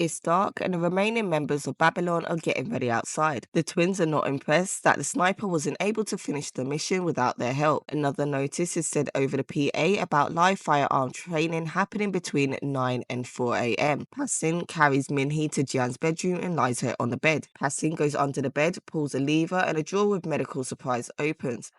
It's dark and the remaining members of Babylon are getting ready outside. The twins are not impressed that the sniper wasn't able to finish the mission without their help. Another notice is said over the PA about live firearm training happening between 9 and 4 a.m. Passin carries Minhee to Jian's bedroom and lies her on the bed. Passin goes under the bed, pulls a lever, and a drawer with medical supplies opens.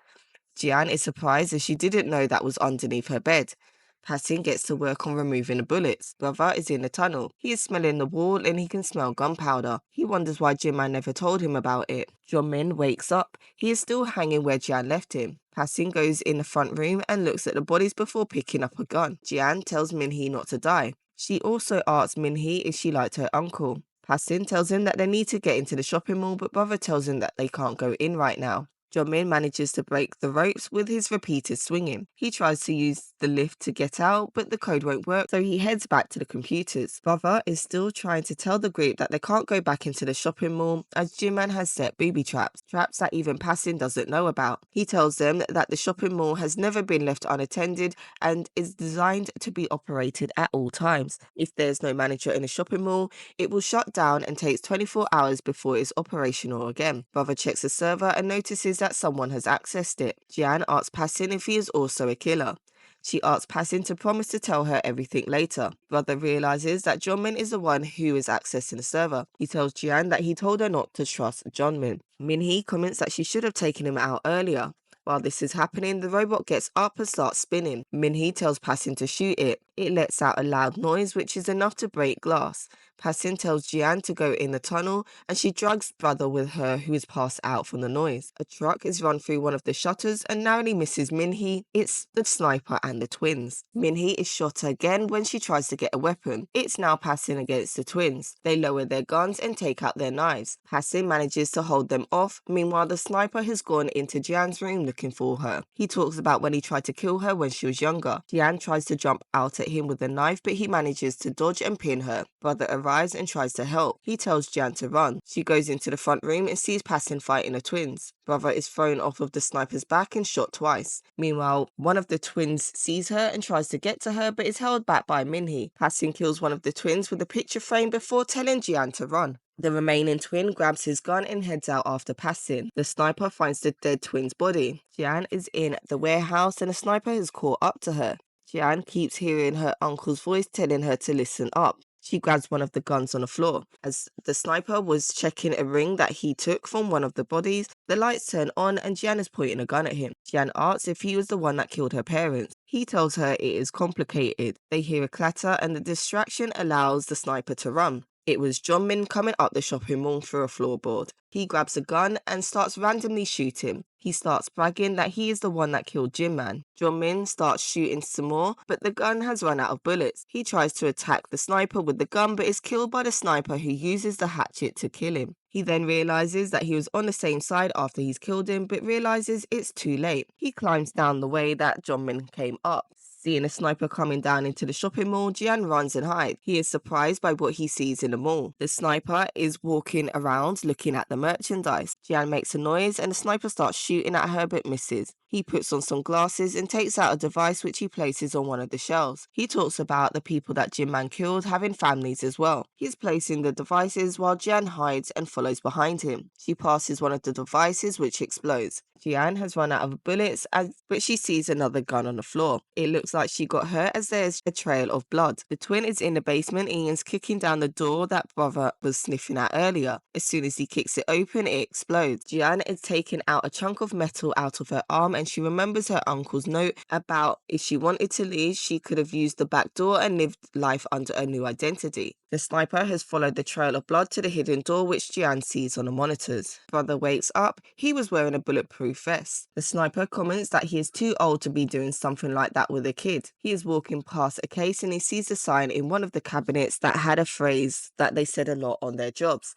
Jian is surprised as she didn't know that was underneath her bed. Passin gets to work on removing the bullets. Brother is in the tunnel. He is smelling the wall and he can smell gunpowder. He wonders why Jin Man never told him about it. Jeong Min wakes up. He is still hanging where Jian left him. Passin goes in the front room and looks at the bodies before picking up a gun. Jian tells Minhee not to die. She also asks Minhee if she liked her uncle. Passin tells him that they need to get into the shopping mall, but brother tells him that they can't go in right now. Jeong Min manages to break the ropes with his repeated swinging. He tries to use the lift to get out, but the code won't work, so he heads back to the computers. Brother is still trying to tell the group that they can't go back into the shopping mall as Jin Man has set booby traps that even Passin doesn't know about. He tells them that the shopping mall has never been left unattended and is designed to be operated at all times. If there's no manager in a shopping mall, it will shut down and takes 24 hours before it's operational again. Brother checks the server and notices that someone has accessed it. Jian asks Passin if he is also a killer. She asks Passin to promise to tell her everything later. Brother realizes that Jeong Min is the one who is accessing the server. He tells Jian that he told her not to trust Jeong Min. Minhee comments that she should have taken him out earlier. While this is happening, the robot gets up and starts spinning. Minhee tells Passin to shoot it. It lets out a loud noise which is enough to break glass. Passin tells Jian to go in the tunnel and she drugs brother with her who is passed out from the noise. A truck is run through one of the shutters and narrowly misses Minhee. It's the sniper and the twins. Minhee is shot again when she tries to get a weapon. It's now Passin against the twins. They lower their guns and take out their knives. Passin manages to hold them off. Meanwhile, the sniper has gone into Jian's room looking for her. He talks about when he tried to kill her when she was younger. Jian tries to jump out at him with a knife, but he manages to dodge and pin her. Brother arrives and tries to help. He tells Jian to run. She goes into the front room and sees Passin fighting the twins. Brother is thrown off of the sniper's back and shot twice. Meanwhile, one of the twins sees her and tries to get to her, but is held back by Minhee. Passin kills one of the twins with a picture frame before telling Jian to run. The remaining twin grabs his gun and heads out after Passin. The sniper finds the dead twin's body. Jian is in the warehouse and the sniper has caught up to her. Jian keeps hearing her uncle's voice telling her to listen up. She grabs one of the guns on the floor. As the sniper was checking a ring that he took from one of the bodies, the lights turn on and Jian is pointing a gun at him. Jian asks if he was the one that killed her parents. He tells her it is complicated. They hear a clatter and the distraction allows the sniper to run. It was Jeong Min coming up the shopping mall through a floorboard. He grabs a gun and starts randomly shooting. He starts bragging that he is the one that killed Jin Man. Jeong Min starts shooting some more, but the gun has run out of bullets. He tries to attack the sniper with the gun, but is killed by the sniper who uses the hatchet to kill him. He then realizes that he was on the same side after he's killed him, but realizes it's too late. He climbs down the way that Jeong Min came up. Seeing a sniper coming down into the shopping mall, Jian runs and hides. He is surprised by what he sees in the mall. The sniper is walking around looking at the merchandise. Jian makes a noise and the sniper starts shooting at her but misses. He puts on some glasses and takes out a device which he places on one of the shelves. He talks about the people that Jin Man killed having families as well. He's placing the devices while Jian hides and follows behind him. She passes one of the devices which explodes. Jian has run out of bullets, but she sees another gun on the floor. It looks like she got hurt as there's a trail of blood. The twin is in the basement and is kicking down the door that brother was sniffing at earlier. As soon as he kicks it open, it explodes. Jian is taking out a chunk of metal out of her arm and she remembers her uncle's note about if she wanted to leave, she could have used the back door and lived life under a new identity. The sniper has followed the trail of blood to the hidden door which Jian sees on the monitors. Brother wakes up. He was wearing a bulletproof vest. The sniper comments that he is too old to be doing something like that with a kid. He is walking past a case and he sees a sign in one of the cabinets that had a phrase that they said a lot on their jobs.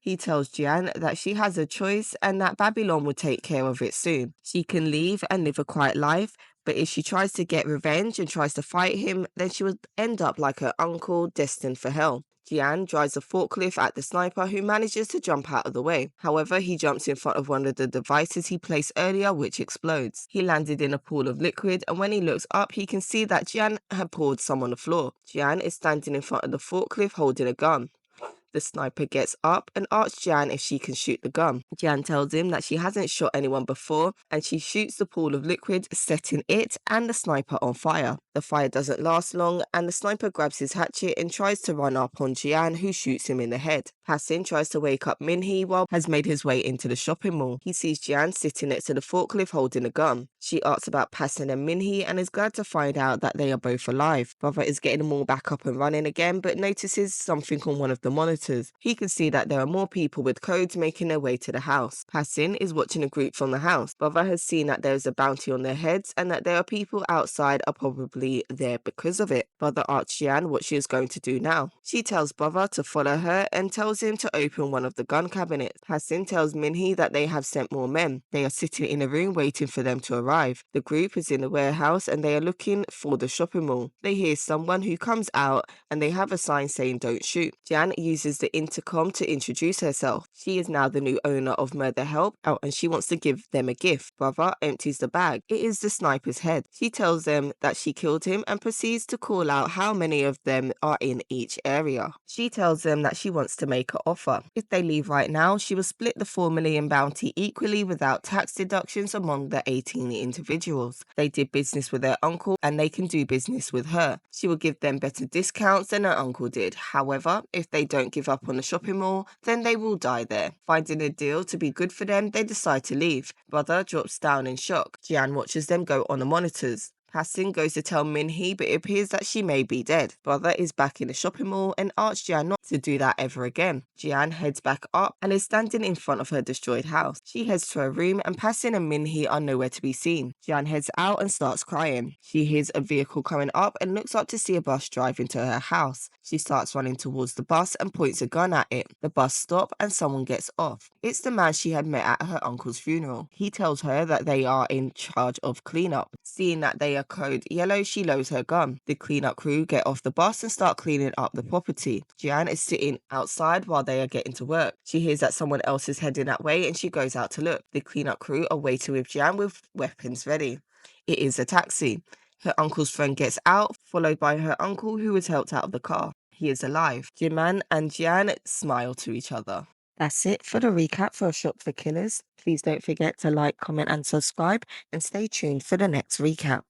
He tells Jian that she has a choice and that Babylon will take care of it soon. She can leave and live a quiet life, but if she tries to get revenge and tries to fight him, then she would end up like her uncle, destined for hell. Jian drives a forklift at the sniper who manages to jump out of the way. However, he jumps in front of one of the devices he placed earlier which explodes. He landed in a pool of liquid and when he looks up he can see that Jian had poured some on the floor. Jian is standing in front of the forklift holding a gun. The sniper gets up and asks Jian if she can shoot the gun. Jian tells him that she hasn't shot anyone before, and she shoots the pool of liquid, setting it and the sniper on fire. The fire doesn't last long, and the sniper grabs his hatchet and tries to run up on Jian, who shoots him in the head. Passin tries to wake up Min-hee while has made his way into the shopping mall. He sees Jian sitting next to the forklift holding a gun. She asks about Passin and Min-hee and is glad to find out that they are both alive. Brother is getting them all back up and running again, but notices something on one of the monitors. He can see that there are more people with codes making their way to the house. Passin is watching a group from the house. Brother has seen that there is a bounty on their heads and that there are people outside are probably there because of it. Brother asks Jian what she is going to do now. She tells Brother to follow her and tells him to open one of the gun cabinets. Passin tells Min-hee that they have sent more men. They are sitting in a room waiting for them to arrive. The group is in the warehouse and they are looking for the shopping mall. They hear someone who comes out and they have a sign saying don't shoot. Jian uses the intercom to introduce herself. She is now the new owner of Murder Help and she wants to give them a gift. Brother empties the bag. It is the sniper's head. She tells them that she killed him and proceeds to call out how many of them are in each area. She tells them that she wants to make an offer. If they leave right now, she will split the 4 million bounty equally without tax deductions among the 18 individuals. They did business with her uncle and they can do business with her. She will give them better discounts than her uncle did. However, if they don't give up on the shopping mall, then they will die there. Finding a deal to be good for them, they decide to leave. Brother drops down in shock. Jian watches them go on the monitors. Passin goes to tell Min-hee, but it appears that she may be dead. Brother is back in the shopping mall and asks Jian not to do that ever again. Jian heads back up and is standing in front of her destroyed house. She heads to her room and Passin and Min-hee are nowhere to be seen. Jian heads out and starts crying. She hears a vehicle coming up and looks up to see a bus driving to her house. She starts running towards the bus and points a gun at it. The bus stops and someone gets off. It's the man she had met at her uncle's funeral. He tells her that they are in charge of cleanup. Seeing that they are code yellow, she lowers her gun. The cleanup crew get off the bus and start cleaning up the property. Jian is sitting outside while they are getting to work. She hears that someone else is heading that way and she goes out to look. The cleanup crew are waiting with Jian with weapons ready. It is a taxi. Her uncle's friend gets out, followed by her uncle who was helped out of the car. He is alive. Jin Man and Jian smile to each other. That's it for the recap for A Shop for Killers. Please don't forget to like, comment and subscribe and stay tuned for the next recap.